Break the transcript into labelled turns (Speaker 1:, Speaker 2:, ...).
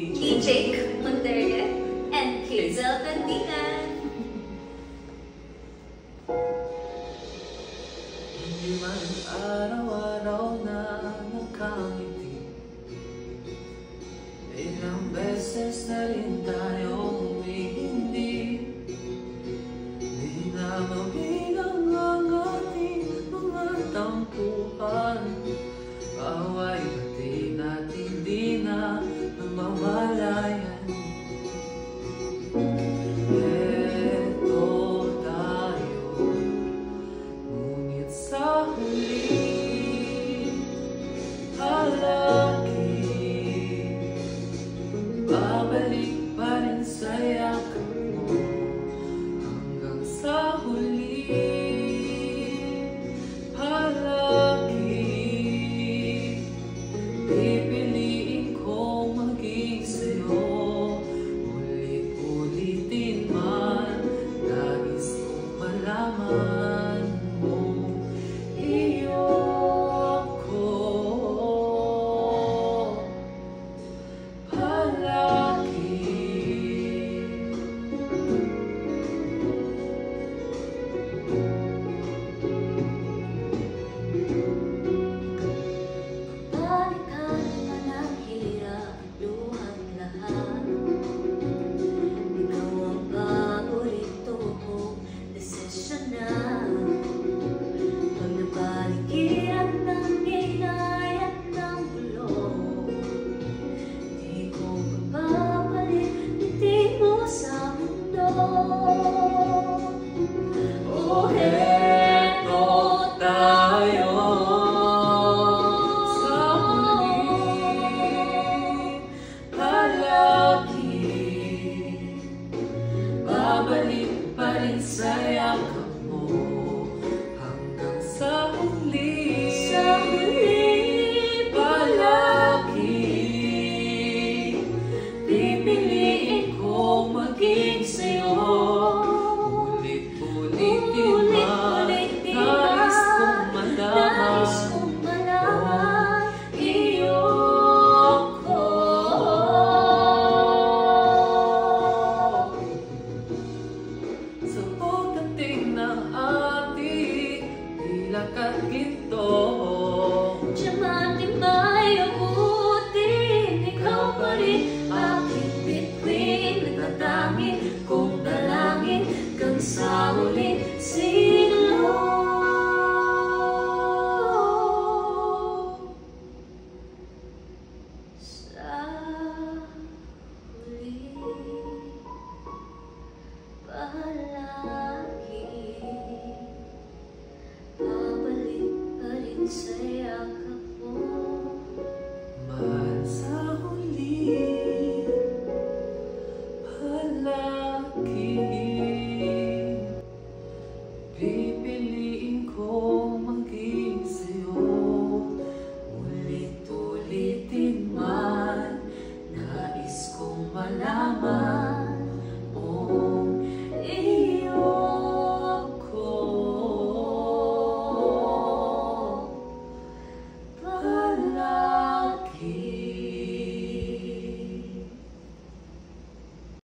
Speaker 1: DJ Monterrey and Hazel Tandingan.
Speaker 2: Hindi man araw-araw na nakangiti, ilang beses na rin tayo humihindi. Di na mabilang ang ating mga tampuhan, away pati natin di na namamalayan. Eto tayo, ngunit sa huli halagi, babalik pa rin sa yakap mo hanggang sa huli. Palagi pipiliin ko maging sa'yo, ulit-ulitin man, nais kong malaman mo, iyo ako palagi.
Speaker 1: Balikan man ang hirap, luhat lahat. Ikaw ang paborito kong desisyon na. Pag nabalikiran ng ginayat ng bulong, di ko papapalit ngiti mo sa mundo. Oh,
Speaker 2: Eto tayo sa huli, palagi babalik pa rin sa yakap mo hanggang sa huli.
Speaker 1: sa huli,
Speaker 2: Palagi pipiliin ko maging sa'yo, ulit-ulitin man, nais kong malaman, iyo ako. Sa pagdating ng ating pilak at ginto,
Speaker 1: Diamante may abutin, ikaw pa rin aking bituin, natatangin kong dalangin kang sa huli.